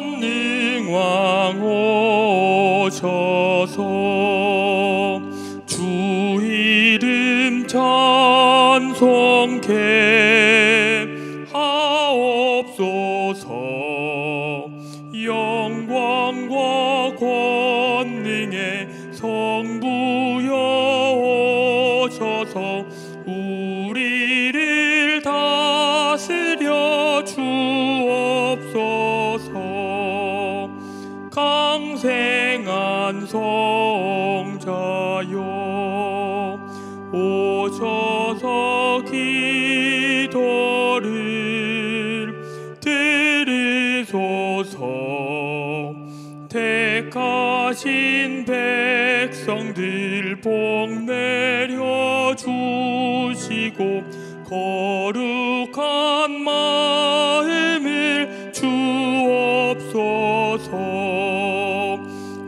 전능왕 오셔서 주 이름 찬송케 하옵소서. 영광과 권능의 성부여 오셔서 우리를 다스려 주옵소서. 강생한 성자여 오셔서 기도를 들으소서. 택하신 백성들 복 내려 주시고 거룩한 마음을 주옵소서.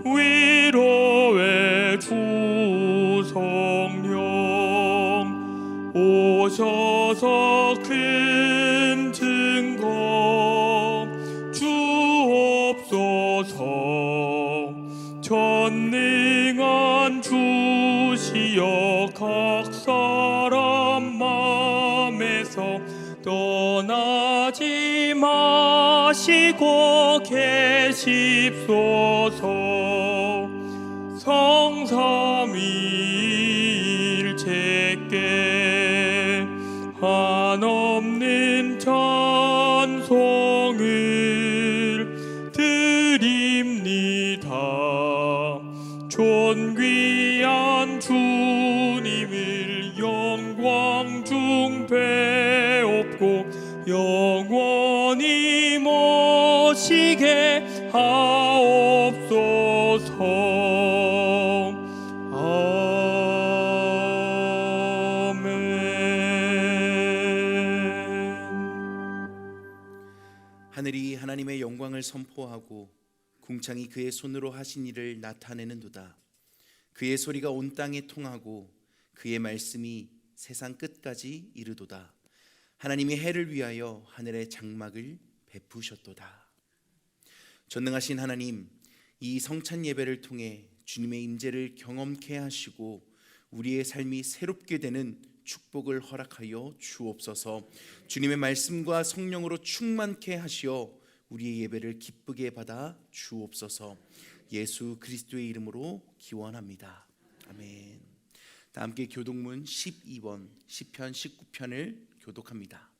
위로의 주 성령 오셔서 큰 증거 주옵소서. 전능한 주시여 각 사람 마음에서 떠나지 마시고 계십소서. 성삼위일체께 한없는 찬송을 드립니다. 존귀한 주님을 영광 중 배옵고 영원히 모시게 하옵소서. 하늘이 하나님의 영광을 선포하고 궁창이 그의 손으로 하신 일을 나타내는도다. 그의 소리가 온 땅에 통하고 그의 말씀이 세상 끝까지 이르도다. 하나님이 해를 위하여 하늘의 장막을 베푸셨도다. 전능하신 하나님, 이 성찬 예배를 통해 주님의 임재를 경험케 하시고 우리의 삶이 새롭게 되는 축복을 허락하여 주옵소서. 주님의 말씀과 성령으로 충만케 하시어 우리의 예배를 기쁘게 받아 주옵소서. 예수 그리스도의 이름으로 기원합니다. 아멘. 다 함께 교독문 12번 시편 19편을 교독합니다.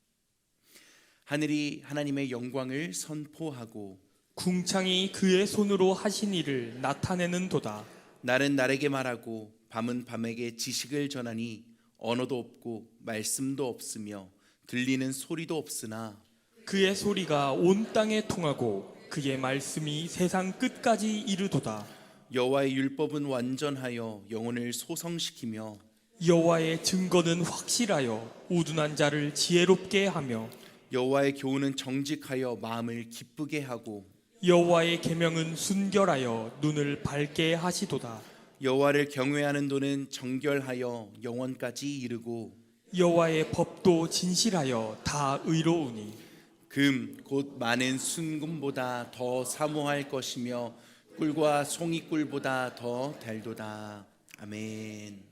하늘이 하나님의 영광을 선포하고 궁창이 그의 손으로 하신 일을 나타내는도다. 날은 날에게 말하고 밤은 밤에게 지식을 전하니 언어도 없고 말씀도 없으며 들리는 소리도 없으나 그의 소리가 온 땅에 통하고 그의 말씀이 세상 끝까지 이르도다. 여호와의 율법은 완전하여 영혼을 소성시키며 여호와의 증거는 확실하여 우둔한 자를 지혜롭게 하며 여호와의 교훈은 정직하여 마음을 기쁘게 하고 여호와의 계명은 순결하여 눈을 밝게 하시도다. 여호와를 경외하는 도는 정결하여 영원까지 이르고 여호와의 법도 진실하여 다 의로우니 금 곧 많은 순금보다 더 사모할 것이며 꿀과 송이꿀보다 더 달도다. 아멘.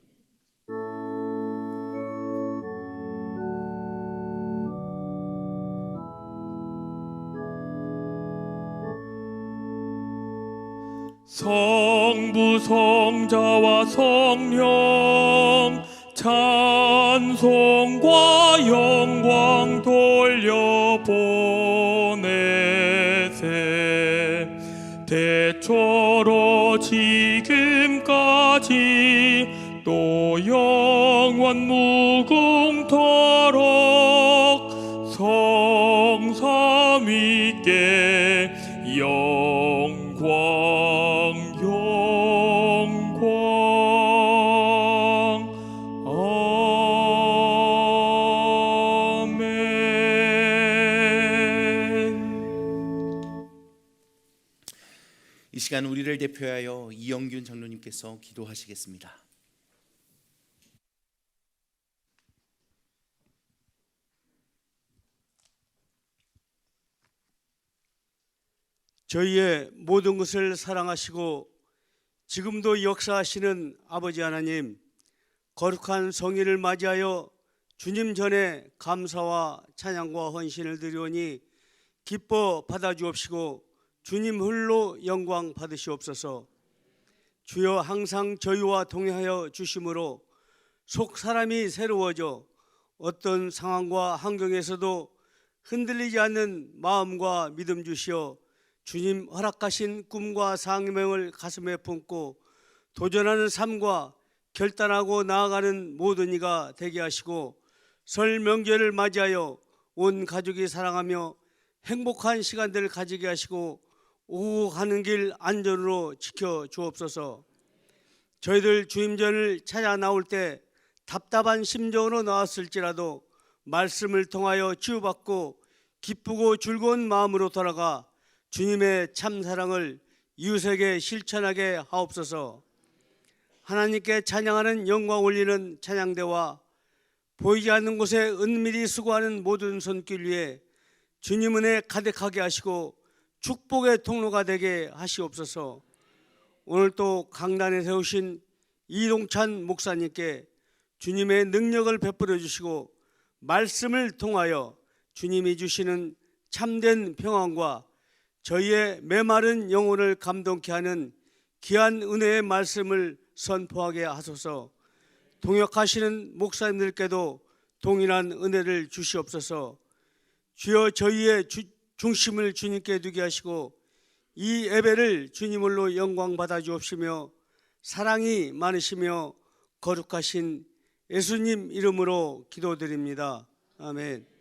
성부 성자와 성령 찬송과 영광 돌려보내세. 대초로 지금까지 또 영원 무궁토록 성삼위께 영광 이 시간 우리를 대표하여 이영균 장로님께서 기도하시겠습니다. 저희의 모든 것을 사랑하시고 지금도 역사하시는 아버지 하나님, 거룩한 성일을 맞이하여 주님 전에 감사와 찬양과 헌신을 드리오니 기뻐 받아주옵시고 주님 홀로 영광 받으시옵소서. 주여, 항상 저희와 동행하여 주심으로 속 사람이 새로워져 어떤 상황과 환경에서도 흔들리지 않는 마음과 믿음 주시어 주님 허락하신 꿈과 사명을 가슴에 품고 도전하는 삶과 결단하고 나아가는 모든 이가 되게 하시고, 설 명절을 맞이하여 온 가족이 사랑하며 행복한 시간들을 가지게 하시고 오후 가는 길 안전으로 지켜 주옵소서. 저희들 주임전을 찾아 나올 때 답답한 심정으로 나왔을지라도 말씀을 통하여 치유받고 기쁘고 즐거운 마음으로 돌아가 주님의 참사랑을 이웃에게 실천하게 하옵소서. 하나님께 찬양하는 영광 올리는 찬양대와 보이지 않는 곳에 은밀히 수고하는 모든 손길 위에 주님 은혜 가득하게 하시고 축복의 통로가 되게 하시옵소서. 오늘 또 강단에 세우신 이동찬 목사님께 주님의 능력을 베풀어 주시고 말씀을 통하여 주님이 주시는 참된 평안과 저희의 메마른 영혼을 감동케 하는 귀한 은혜의 말씀을 선포하게 하소서. 동역하시는 목사님들께도 동일한 은혜를 주시옵소서. 주여, 저희의 중심을 주님께 두게 하시고 이 예배를 주님으로 영광 받아 주옵시며 사랑이 많으시며 거룩하신 예수님 이름으로 기도드립니다. 아멘.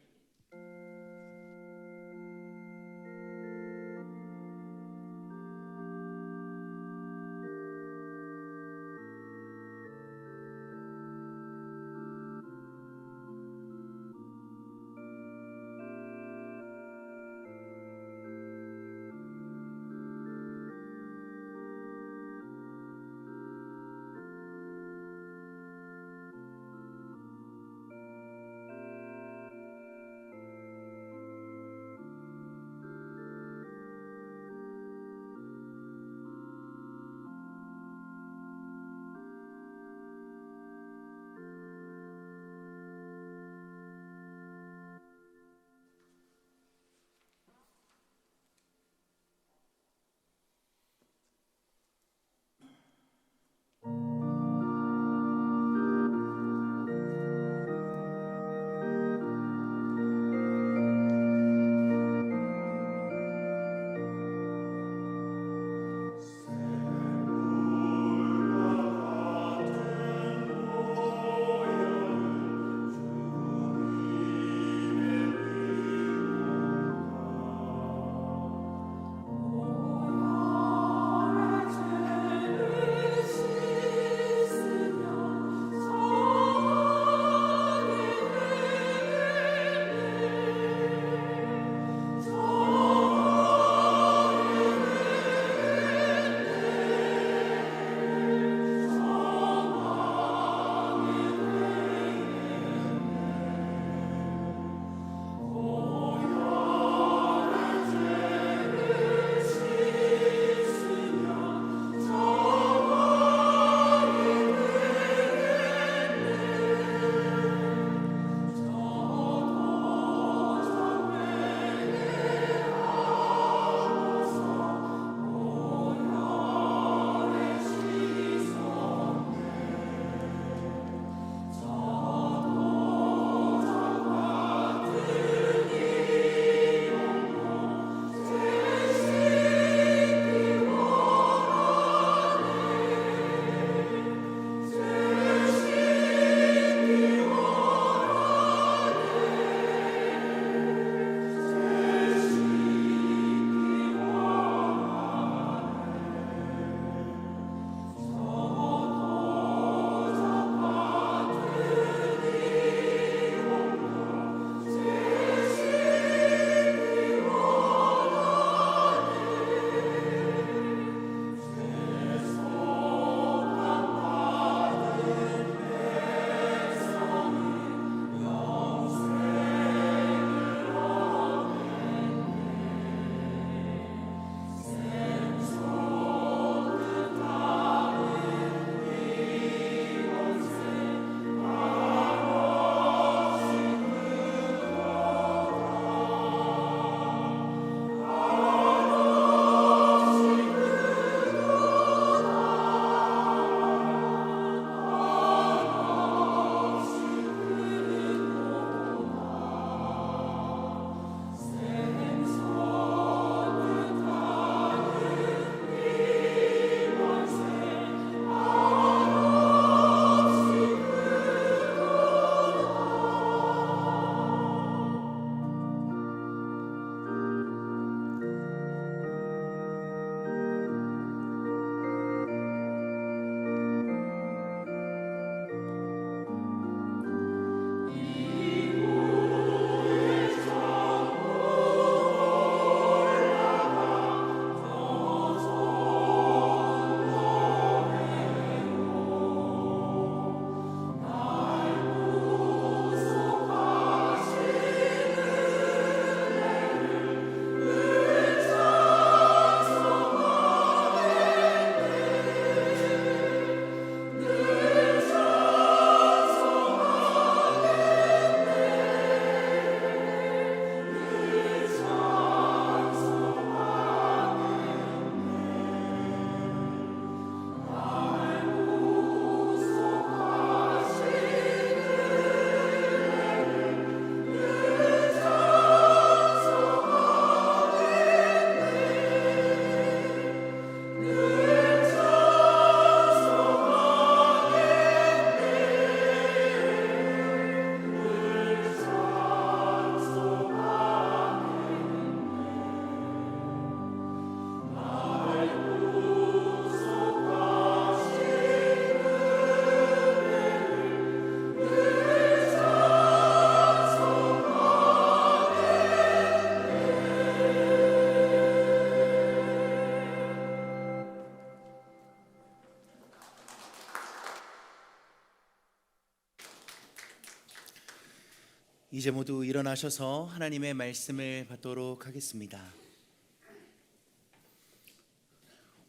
이제 모두 일어나셔서 하나님의 말씀을 받도록 하겠습니다.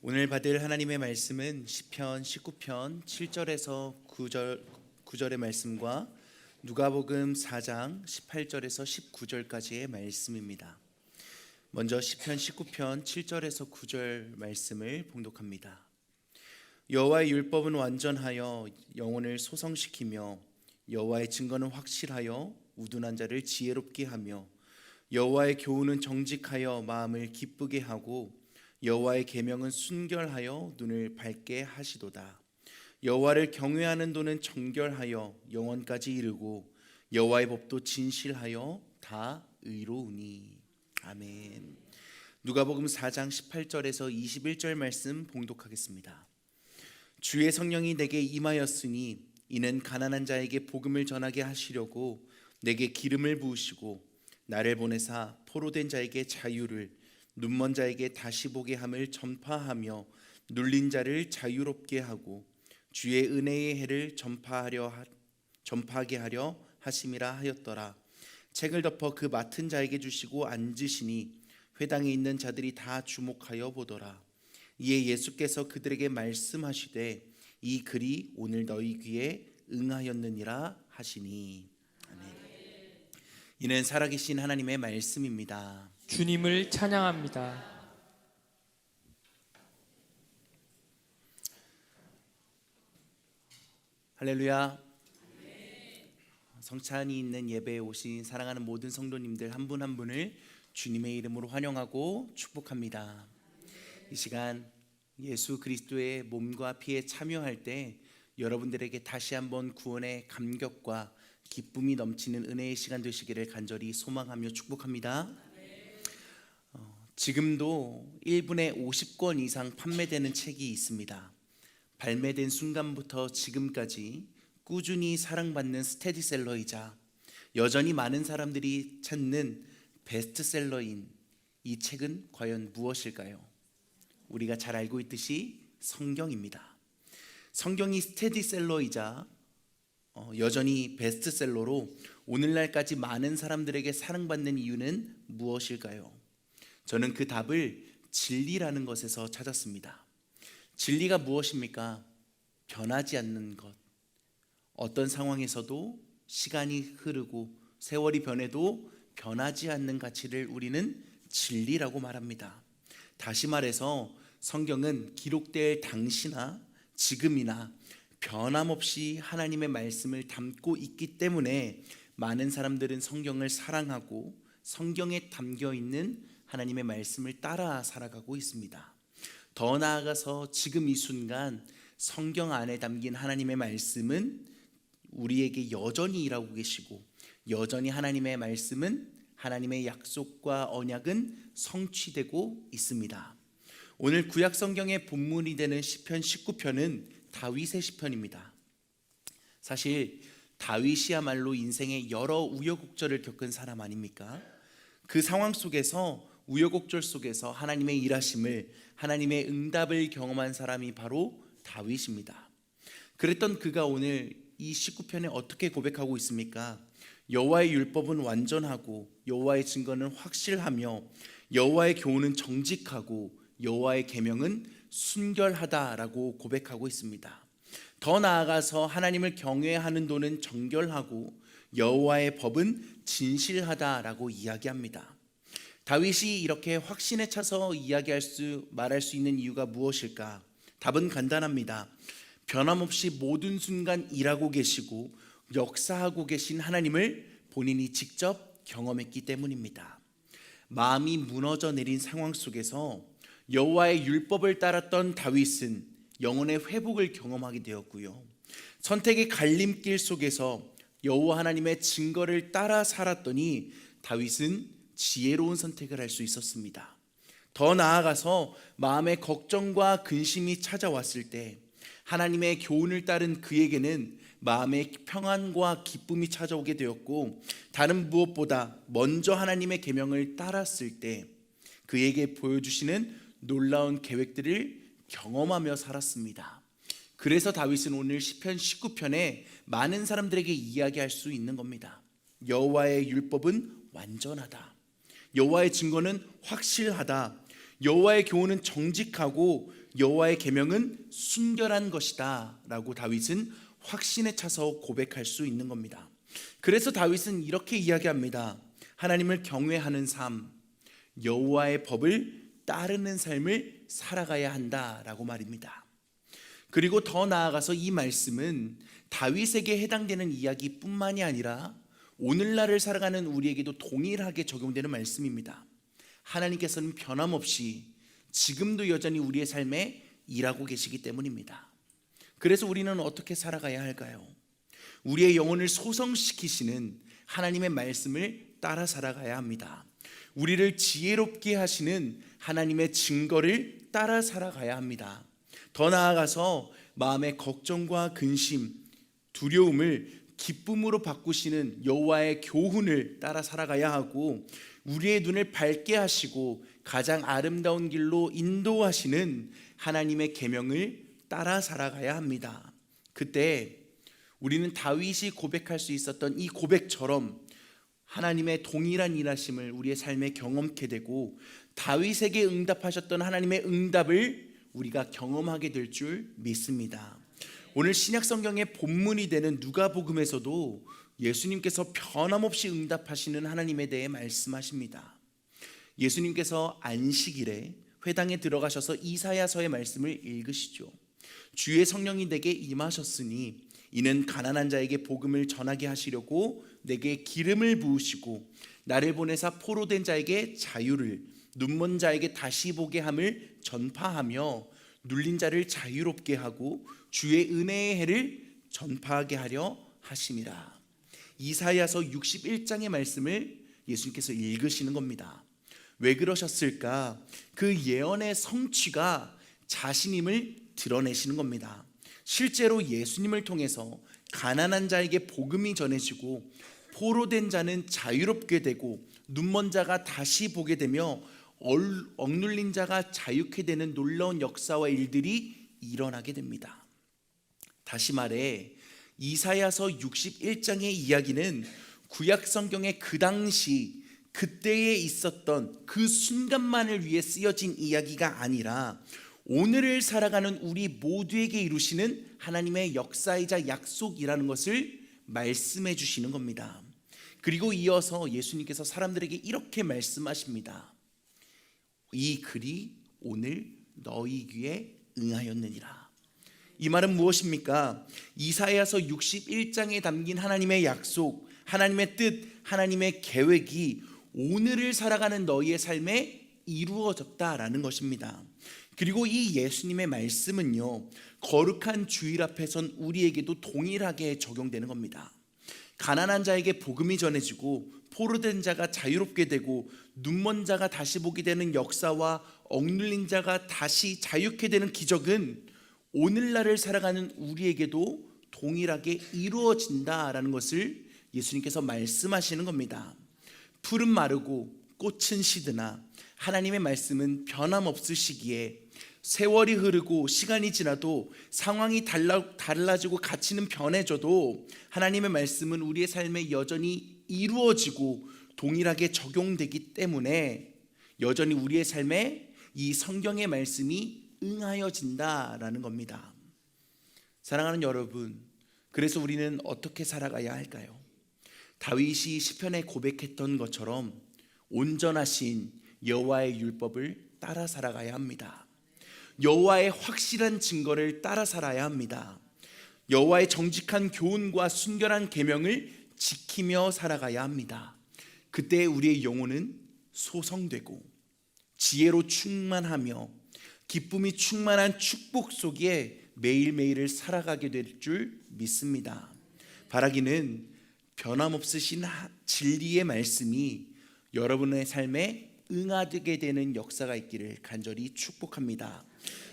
오늘 받을 하나님의 말씀은 시편 19편 7절에서 9절의 말씀과 누가복음 4장 18절에서 19절까지의 말씀입니다. 먼저 시편 19편 7절에서 9절 말씀을 봉독합니다. 여호와의 율법은 완전하여 영혼을 소성시키며 여호와의 증거는 확실하여 우둔한 자를 지혜롭게 하며 여호와의 교훈은 정직하여 마음을 기쁘게 하고 여호와의 계명은 순결하여 눈을 밝게 하시도다. 여호와를 경외하는 도는 정결하여 영원까지 이르고 여호와의 법도 진실하여 다 의로우니. 아멘. 누가복음 4장 18절에서 21절 말씀 봉독하겠습니다. 주의 성령이 내게 임하였으니 이는 가난한 자에게 복음을 전하게 하시려고 내게 기름을 부으시고 나를 보내사 포로된 자에게 자유를, 눈먼 자에게 다시 보게 함을 전파하며 눌린 자를 자유롭게 하고 주의 은혜의 해를 전파하게 하려 하심이라 하였더라. 책을 덮어 그 맡은 자에게 주시고 앉으시니 회당에 있는 자들이 다 주목하여 보더라. 이에 예수께서 그들에게 말씀하시되 이 글이 오늘 너희 귀에 응하였느니라 하시니. 아멘. 이는 살아계신 하나님의 말씀입니다. 주님을 찬양합니다. 할렐루야. 성찬이 있는 예배에 오신 사랑하는 모든 성도님들 한 분 한 분을 주님의 이름으로 환영하고 축복합니다. 이 시간 예수 그리스도의 몸과 피에 참여할 때 여러분들에게 다시 한번 구원의 감격과 기쁨이 넘치는 은혜의 시간 되시기를 간절히 소망하며 축복합니다. 지금도 1분에 50권 이상 판매되는 책이 있습니다. 발매된 순간부터 지금까지 꾸준히 사랑받는 스테디셀러이자 여전히 많은 사람들이 찾는 베스트셀러인 이 책은 과연 무엇일까요? 우리가 잘 알고 있듯이 성경입니다. 성경이 스테디셀러이자 여전히 베스트셀러로 오늘날까지 많은 사람들에게 사랑받는 이유는 무엇일까요? 저는 그 답을 진리라는 것에서 찾았습니다. 진리가 무엇입니까? 변하지 않는 것. 어떤 상황에서도 시간이 흐르고 세월이 변해도 변하지 않는 가치를 우리는 진리라고 말합니다. 다시 말해서 성경은 기록될 당시나 지금이나 변함없이 하나님의 말씀을 담고 있기 때문에 많은 사람들은 성경을 사랑하고 성경에 담겨 있는 하나님의 말씀을 따라 살아가고 있습니다. 더 나아가서 지금 이 순간 성경 안에 담긴 하나님의 말씀은 우리에게 여전히 일하고 계시고 여전히 하나님의 말씀은 하나님의 약속과 언약은 성취되고 있습니다. 오늘 구약 성경의 본문이 되는 시편 19편은 다윗의 시편입니다. 사실 다윗이야말로 인생의 여러 우여곡절을 겪은 사람 아닙니까? 그 상황 속에서 우여곡절 속에서 하나님의 일하심을, 하나님의 응답을 경험한 사람이 바로 다윗입니다. 그랬던 그가 오늘 이 19편에 어떻게 고백하고 있습니까? 여호와의 율법은 완전하고 여호와의 증거는 확실하며 여호와의 교훈은 정직하고 여호와의 계명은 순결하다라고 고백하고 있습니다. 더 나아가서 하나님을 경외하는 도는 정결하고 여호와의 법은 진실하다라고 이야기합니다. 다윗이 이렇게 확신에 차서 말할 수 있는 이유가 무엇일까? 답은 간단합니다. 변함없이 모든 순간 일하고 계시고 역사하고 계신 하나님을 본인이 직접 경험했기 때문입니다. 마음이 무너져 내린 상황 속에서 여호와의 율법을 따랐던 다윗은 영혼의 회복을 경험하게 되었고요. 선택의 갈림길 속에서 여호와 하나님의 증거를 따라 살았더니 다윗은 지혜로운 선택을 할 수 있었습니다. 더 나아가서 마음의 걱정과 근심이 찾아왔을 때 하나님의 교훈을 따른 그에게는 마음의 평안과 기쁨이 찾아오게 되었고, 다른 무엇보다 먼저 하나님의 계명을 따랐을 때 그에게 보여주시는 놀라운 계획들을 경험하며 살았습니다. 그래서 다윗은 오늘 시편 19편에 많은 사람들에게 이야기할 수 있는 겁니다. 여호와의 율법은 완전하다. 여호와의 증거는 확실하다. 여호와의 교훈은 정직하고 여호와의 계명은 순결한 것이다 라고 다윗은 확신에 차서 고백할 수 있는 겁니다. 그래서 다윗은 이렇게 이야기합니다. 하나님을 경외하는 삶, 여호와의 법을 따르는 삶을 살아가야 한다라고 말입니다. 그리고 더 나아가서 이 말씀은 다윗에게 해당되는 이야기뿐만이 아니라 오늘날을 살아가는 우리에게도 동일하게 적용되는 말씀입니다. 하나님께서는 변함없이 지금도 여전히 우리의 삶에 일하고 계시기 때문입니다. 그래서 우리는 어떻게 살아가야 할까요? 우리의 영혼을 소성시키시는 하나님의 말씀을 따라 살아가야 합니다. 우리를 지혜롭게 하시는 하나님의 증거를 따라 살아가야 합니다. 더 나아가서 마음의 걱정과 근심, 두려움을 기쁨으로 바꾸시는 여호와의 교훈을 따라 살아가야 하고, 우리의 눈을 밝게 하시고 가장 아름다운 길로 인도하시는 하나님의 계명을 따라 살아가야 합니다. 그때 우리는 다윗이 고백할 수 있었던 이 고백처럼 하나님의 동일한 일하심을 우리의 삶에 경험케 되고, 다윗에게 응답하셨던 하나님의 응답을 우리가 경험하게 될 줄 믿습니다. 오늘 신약 성경의 본문이 되는 누가복음에서도 예수님께서 변함없이 응답하시는 하나님에 대해 말씀하십니다. 예수님께서 안식일에 회당에 들어가셔서 이사야서의 말씀을 읽으시죠. 주의 성령이 내게 임하셨으니 이는 가난한 자에게 복음을 전하게 하시려고 내게 기름을 부으시고 나를 보내사 포로된 자에게 자유를, 눈먼 자에게 다시 보게 함을 전파하며 눌린 자를 자유롭게 하고 주의 은혜의 해를 전파하게 하려 하심이라. 이사야서 61장의 말씀을 예수님께서 읽으시는 겁니다. 왜 그러셨을까? 그 예언의 성취가 자신임을 드러내시는 겁니다. 실제로 예수님을 통해서 가난한 자에게 복음이 전해지고 포로된 자는 자유롭게 되고 눈먼 자가 다시 보게 되며 억눌린 자가 자유케 되는 놀라운 역사와 일들이 일어나게 됩니다. 다시 말해 이사야서 61장의 이야기는 구약 성경의 그 당시 그때에 있었던 그 순간만을 위해 쓰여진 이야기가 아니라 오늘을 살아가는 우리 모두에게 이루시는 하나님의 역사이자 약속이라는 것을 말씀해 주시는 겁니다. 그리고 이어서 예수님께서 사람들에게 이렇게 말씀하십니다. 이 글이 오늘 너희 귀에 응하였느니라. 이 말은 무엇입니까? 이사야서 61장에 담긴 하나님의 약속, 하나님의 뜻, 하나님의 계획이 오늘을 살아가는 너희의 삶에 이루어졌다라는 것입니다. 그리고 이 예수님의 말씀은요, 거룩한 주일 앞에 선 우리에게도 동일하게 적용되는 겁니다. 가난한 자에게 복음이 전해지고 포로된 자가 자유롭게 되고 눈먼 자가 다시 보게 되는 역사와 억눌린 자가 다시 자유케 되는 기적은 오늘날을 살아가는 우리에게도 동일하게 이루어진다라는 것을 예수님께서 말씀하시는 겁니다. 풀은 마르고 꽃은 시드나 하나님의 말씀은 변함없으시기에 세월이 흐르고 시간이 지나도 상황이 달라지고 가치는 변해져도 하나님의 말씀은 우리의 삶에 여전히 이루어지고 동일하게 적용되기 때문에 여전히 우리의 삶에 이 성경의 말씀이 응하여진다라는 겁니다. 사랑하는 여러분, 그래서 우리는 어떻게 살아가야 할까요? 다윗이 시편에 고백했던 것처럼 온전하신 여호와의 율법을 따라 살아가야 합니다. 여호와의 확실한 증거를 따라 살아야 합니다. 여호와의 정직한 교훈과 순결한 계명을 지키며 살아가야 합니다. 그때 우리의 영혼은 소성되고 지혜로 충만하며 기쁨이 충만한 축복 속에 매일매일을 살아가게 될 줄 믿습니다. 바라기는 변함없으신 진리의 말씀이 여러분의 삶에 응하게 되는 역사가 있기를 간절히 축복합니다.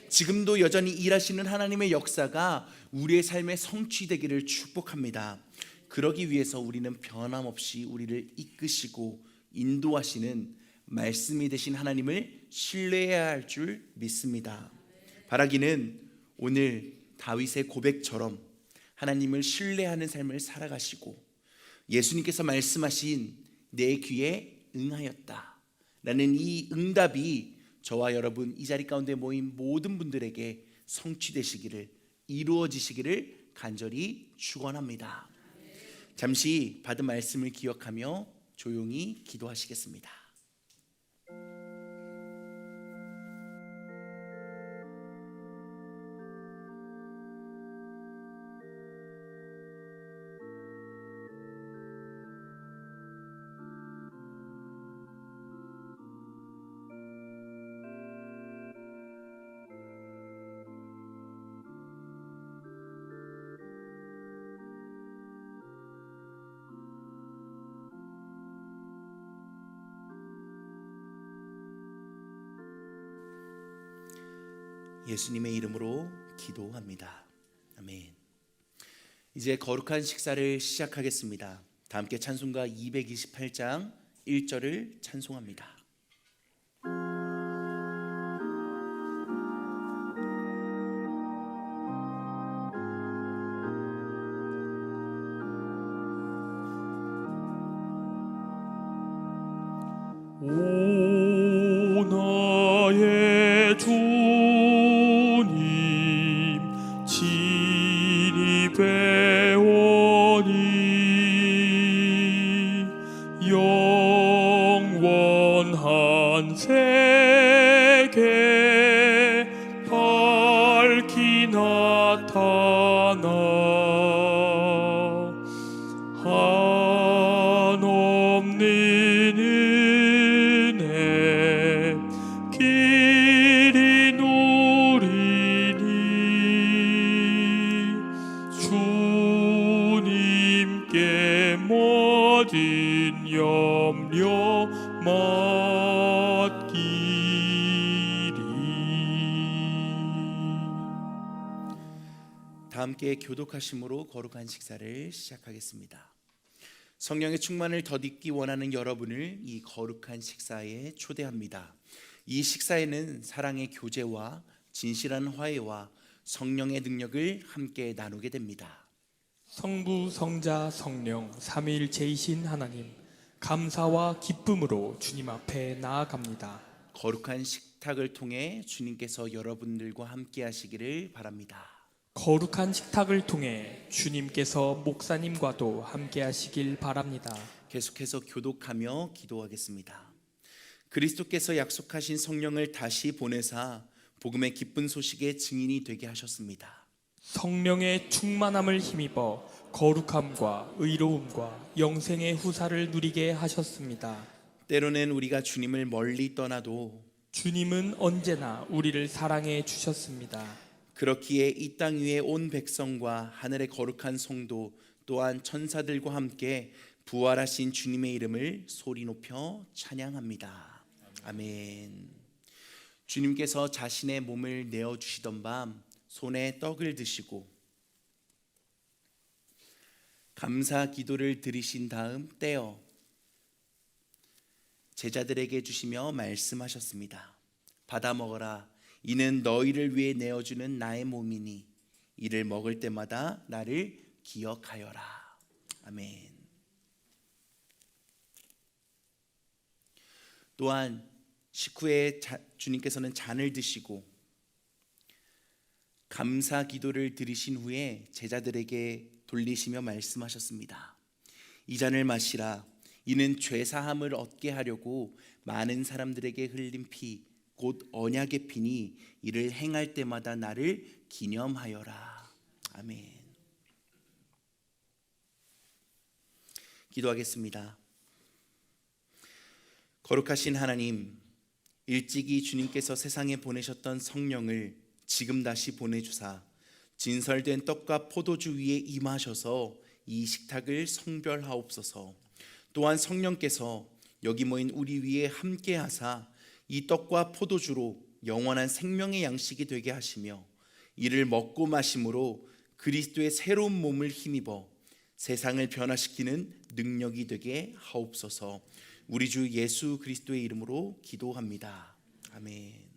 지금도 여전히 일하시는 하나님의 역사가 우리의 삶에 성취되기를 축복합니다. 그러기 위해서 우리는 변함없이 우리를 이끄시고 인도하시는 말씀이 되신 하나님을 신뢰해야 할 줄 믿습니다. 바라기는 오늘 다윗의 고백처럼 하나님을 신뢰하는 삶을 살아가시고 예수님께서 말씀하신 내 귀에 응하였다 라는 이 응답이 저와 여러분 이 자리 가운데 모인 모든 분들에게 성취되시기를, 이루어지시기를 간절히 축원합니다. 잠시 받은 말씀을 기억하며 조용히 기도하시겠습니다. 예수님의 이름으로 기도합니다. 아멘. 이제 거룩한 식사를 시작하겠습니다. 다 함께 찬송가 228장 1절을 찬송합니다. 오 나의 주님 친히 배우니 영원한 세계 밝히 나타나 한없는 은혜 길이 누리니 주님께 모든 염려 맡기리. 다 함께 교독하심으로 거룩한 식사를 시작하겠습니다. 성령의 충만을 덧입기 원하는 여러분을 이 거룩한 식사에 초대합니다. 이 식사에는 사랑의 교제와 진실한 화해와 성령의 능력을 함께 나누게 됩니다. 성부, 성자, 성령 삼위일체이신 하나님, 감사와 기쁨으로 주님 앞에 나아갑니다. 거룩한 식탁을 통해 주님께서 여러분들과 함께 하시기를 바랍니다. 거룩한 식탁을 통해 주님께서 목사님과도 함께 하시길 바랍니다. 계속해서 교독하며 기도하겠습니다. 그리스도께서 약속하신 성령을 다시 보내사 복음의 기쁜 소식의 증인이 되게 하셨습니다. 성령의 충만함을 힘입어 거룩함과 의로움과 영생의 후사를 누리게 하셨습니다. 때로는 우리가 주님을 멀리 떠나도 주님은 언제나 우리를 사랑해 주셨습니다. 그렇기에 이 땅 위에 온 백성과 하늘의 거룩한 성도 또한 천사들과 함께 부활하신 주님의 이름을 소리 높여 찬양합니다. 아멘. 주님께서 자신의 몸을 내어주시던 밤 손에 떡을 드시고 감사 기도를 드리신 다음 떼어 제자들에게 주시며 말씀하셨습니다. 받아 먹어라. 이는 너희를 위해 내어주는 나의 몸이니 이를 먹을 때마다 나를 기억하여라. 아멘. 또한 식후에 주님께서는 잔을 드시고 감사 기도를 드리신 후에 제자들에게 돌리시며 말씀하셨습니다. 이 잔을 마시라. 이는 죄 사함을 얻게 하려고 많은 사람들에게 흘린 피 곧 언약의 피니 이를 행할 때마다 나를 기념하여라. 아멘. 기도하겠습니다. 거룩하신 하나님, 일찍이 주님께서 세상에 보내셨던 성령을 지금 다시 보내주사 진설된 떡과 포도주 위에 임하셔서 이 식탁을 성별하옵소서. 또한 성령께서 여기 모인 우리 위에 함께하사 이 떡과 포도주로 영원한 생명의 양식이 되게 하시며 이를 먹고 마심으로 그리스도의 새로운 몸을 힘입어 세상을 변화시키는 능력이 되게 하옵소서. 우리 주 예수 그리스도의 이름으로 기도합니다. 아멘.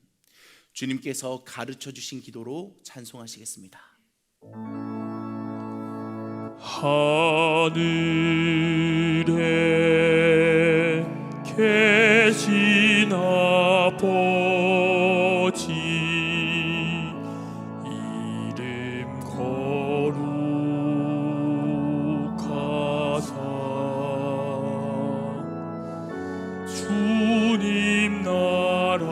주님께서 가르쳐 주신 기도로 찬송하시겠습니다. 하늘에 계신 아버지 이름 거룩하사 주님 나라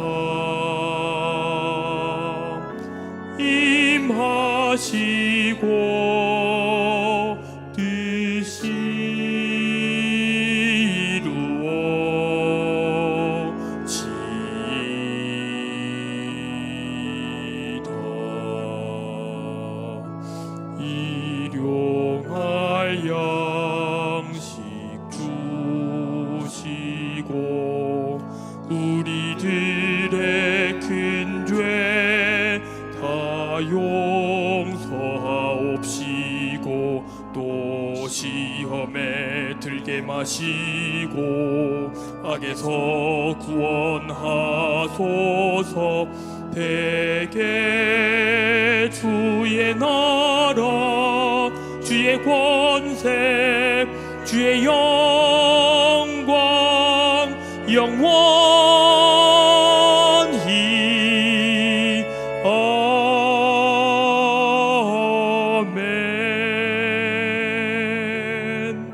임하시고 뜻이 이루어지이다. 일용할 양식 주시고 우리들의 큰 죄 다 용서하옵시고 또 시험에 들게 마시고 악에서 구원하소서. 대개 주의 나라 주의 권세 주의 영광 영원히 아멘.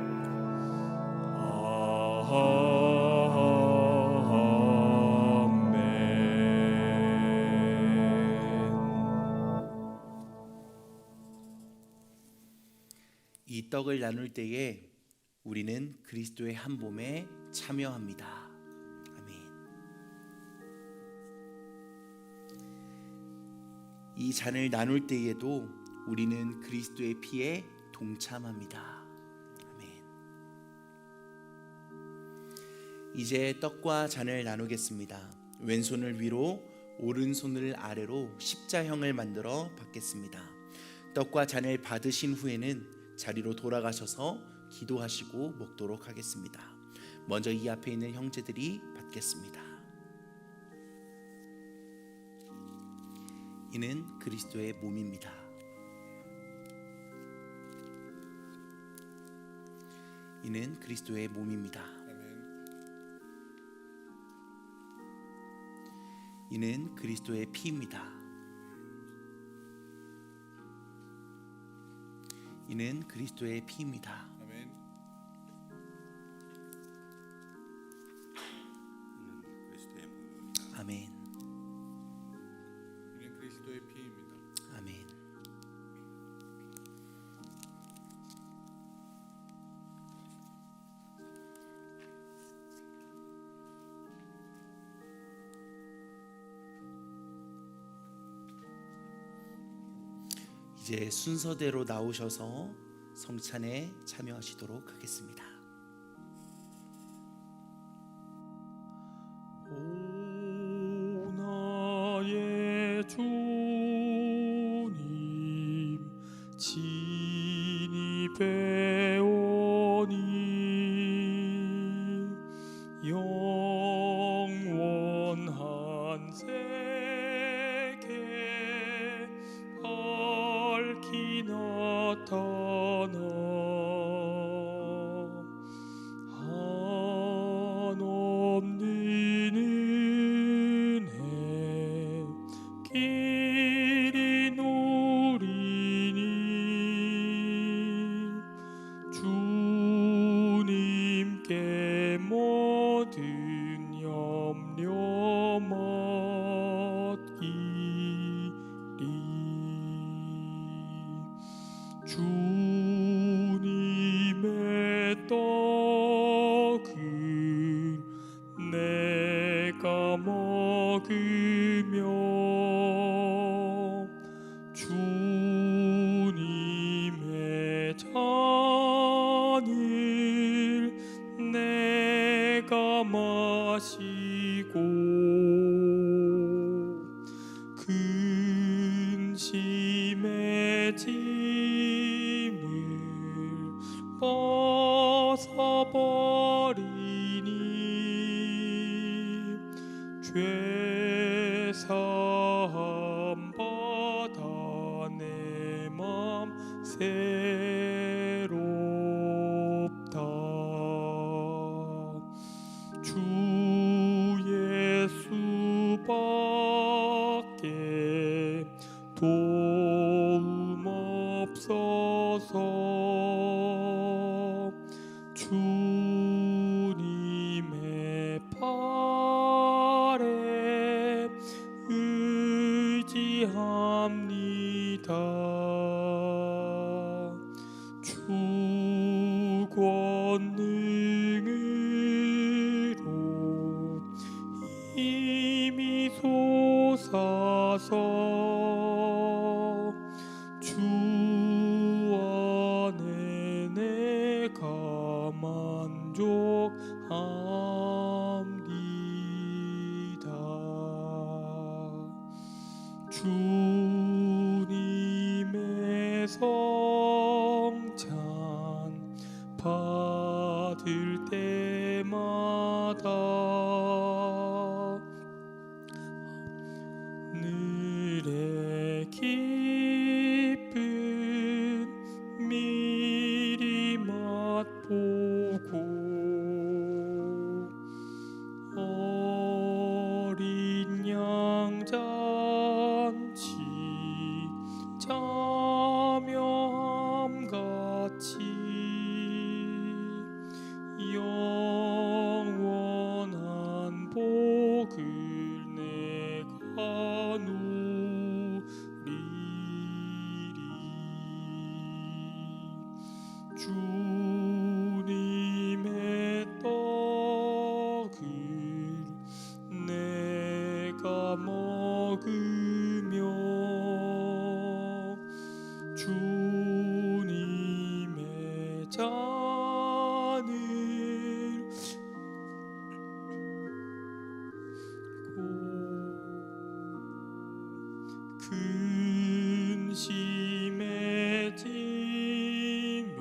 이 떡을 나눌 때에 우리는 그리스도의 한 몸에 참여합니다. 아멘. 이 잔을 나눌 때에도 우리는 그리스도의 피에 동참합니다. 아멘. 이제 떡과 잔을 나누겠습니다. 왼손을 위로 오른손을 아래로 십자형을 만들어 받겠습니다. 떡과 잔을 받으신 후에는 자리로 돌아가셔서 기도하시고 먹도록 하겠습니다. 먼저 이 앞에 있는 형제들이 받겠습니다. 이는 그리스도의 몸입니다. 이는 그리스도의 몸입니다. 이는 그리스도의 피입니다. 이는 그리스도의 피입니다. 아멘. 이는 그리스도의 피입니다. 아멘. 이제 순서대로 나오셔서 성찬에 참여하시도록 하겠습니다. 오 나의 주님 친히 배우니 영원한 세계 밝히 나타나 한없는 은혜 길이 누리니 주님께 모든 염려 맡기리 주님의 떡은 내가 먹으며 주님의 잔을 내가 마시고 근심의 짐을 벗어버리니 죄사함 받아 내 맘 새롭게 권능으로 힘이 솟아서 주 안에 내가 만족합니다. 주님의 성찬 받을 때마다 늘의 기쁨 미리 맛보고 어린 양 잔치 참여함같이 영원한 복을 내가 누리리. 주님의 떡을 내가 먹으며 주님의 잔을 근심의 짐을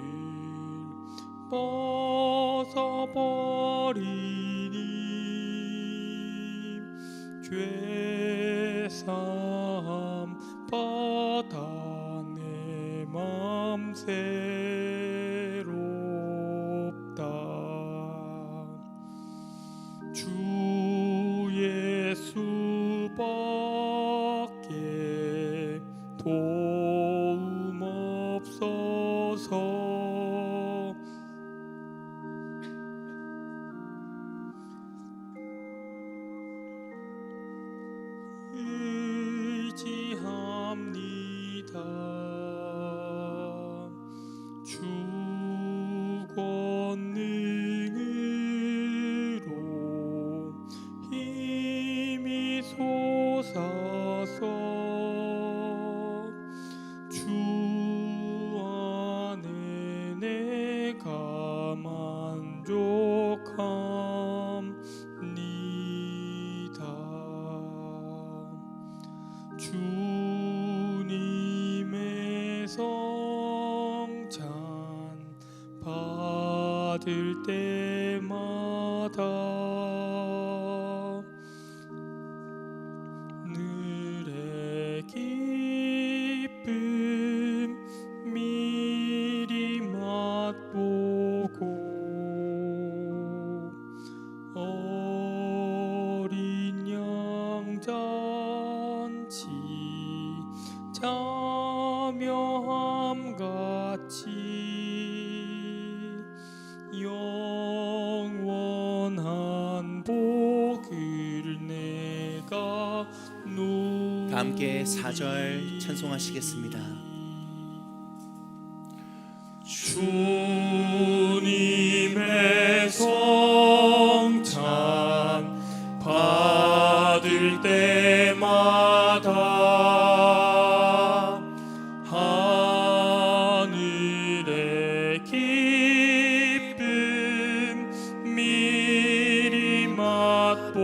벗어버리니 죄사함 받아 내 맘 새롭다. 주 예수밖에 도움 없어서 의지합니다. 주 권능으로 힘이 솟아서 주 안에 내가 만족합니다. 주님의 성찬 받을 때마다 늘의 기쁨 미리 맛보고 어린 양 잔치 참여함같이 영원한 복을 내가 누리리. 다 함께 4절 찬송하시겠습니다. 주님의 성찬 받을 때마다 하늘의 기쁨 미리 맛보고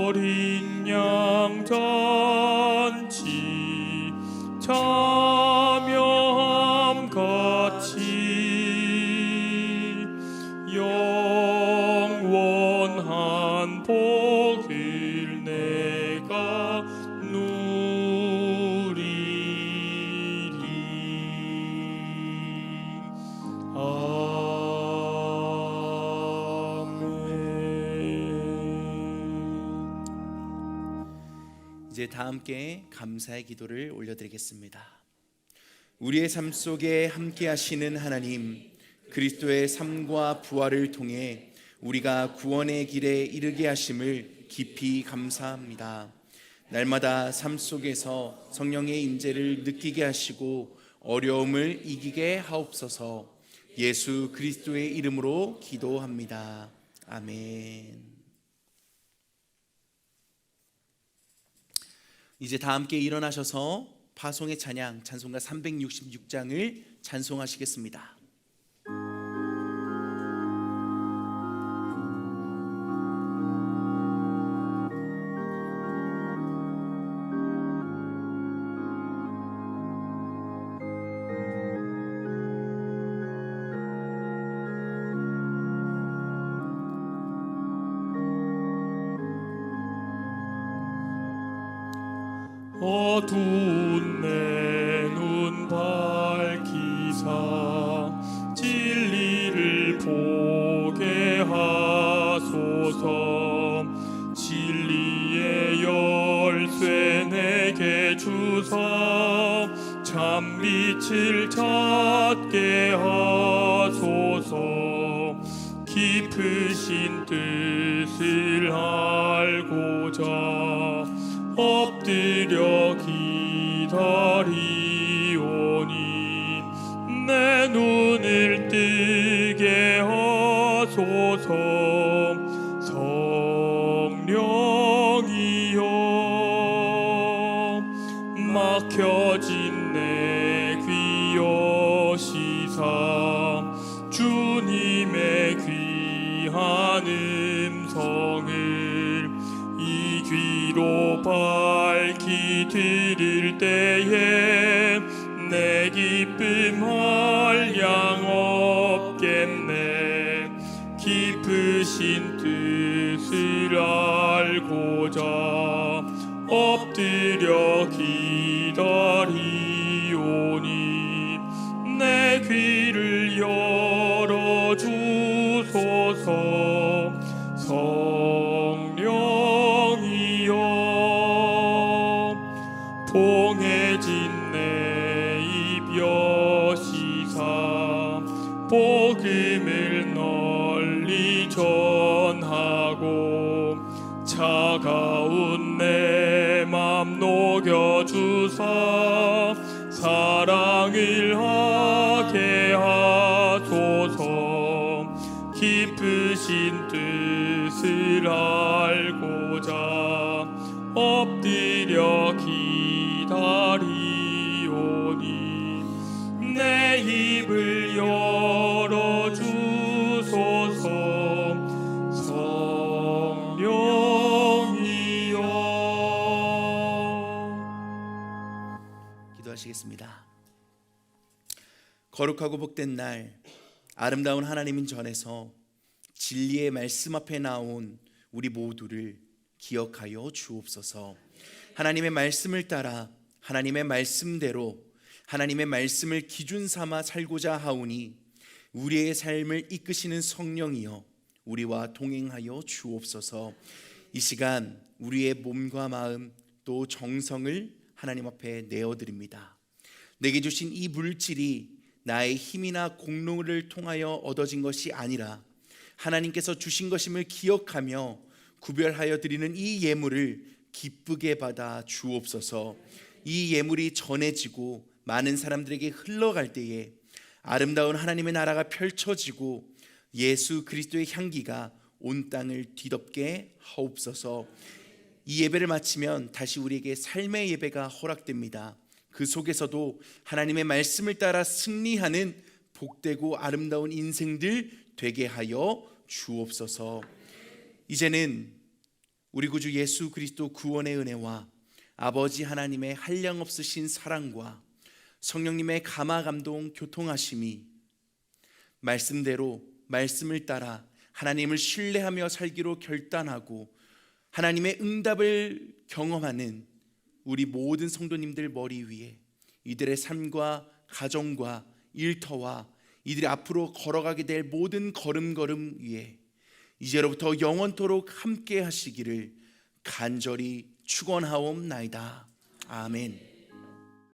어린 양 잔치 참여함같이 영원한 복을 내가 누리리. 아멘. 이제 다 함께 감사의 기도를 올려드리겠습니다. 우리의 삶 속에 함께 하시는 하나님, 그리스도의 삶과 부활을 통해 우리가 구원의 길에 이르게 하심을 깊이 감사합니다. 날마다 삶 속에서 성령의 임재를 느끼게 하시고 어려움을 이기게 하옵소서. 예수 그리스도의 이름으로 기도합니다. 아멘. 이제 다 함께 일어나셔서 파송의 찬양 찬송가 366장을 찬송하시겠습니다. 어두운 내 눈 밝히사 진리를 보게 하소서. 진리의 열쇠 내게 주사 참빛을 찾게 하소서. 깊으신 뜻을 알고자 엎드려 기다리오니 내 눈을 뜨게 하소서. 성령이여 막혀진 내 귀 여시사 주님의 귀한 음성을 이 귀로 밝히 들을 때에 내 기쁨 한량 없겠네. 깊으신 뜻을 알고자 엎드려 기다리오니 내 귀를 열어주소서. 성령이여 봉해진 내 입 여시사 복음을 널리 전하고 차가운 내 맘 녹여주사 사랑을 하게 하소서. 깊으신 뜻을 알고자 엎드려 기다리오니 내 입을 열어주소서. 성령이여. 기도하시겠습니다. 거룩하고 복된 날, 아름다운 하나님 전에서 진리의 말씀 앞에 나온 우리 모두를 기억하여 주옵소서. 하나님의 말씀을 따라 하나님의 말씀대로 하나님의 말씀을 기준 삼아 살고자 하오니 우리의 삶을 이끄시는 성령이여 우리와 동행하여 주옵소서. 이 시간 우리의 몸과 마음 또 정성을 하나님 앞에 내어드립니다. 내게 주신 이 물질이 나의 힘이나 공로를 통하여 얻어진 것이 아니라 하나님께서 주신 것임을 기억하며 구별하여 드리는 이 예물을 기쁘게 받아 주옵소서. 이 예물이 전해지고 많은 사람들에게 흘러갈 때에 아름다운 하나님의 나라가 펼쳐지고 예수 그리스도의 향기가 온 땅을 뒤덮게 하옵소서. 이 예배를 마치면 다시 우리에게 삶의 예배가 허락됩니다. 그 속에서도 하나님의 말씀을 따라 승리하는 복되고 아름다운 인생들 되게 하여 주옵소서. 이제는 우리 구주 예수 그리스도 구원의 은혜와 아버지 하나님의 한량없으신 사랑과 성령님의 감화 감동 교통하심이 말씀대로 말씀을 따라 하나님을 신뢰하며 살기로 결단하고 하나님의 응답을 경험하는 우리 모든 성도님들 머리 위에 이들의 삶과 가정과 일터와 이들이 앞으로 걸어가게 될 모든 걸음걸음 위에 이제로부터 영원토록 함께 하시기를 간절히 축원하옵나이다. 아멘.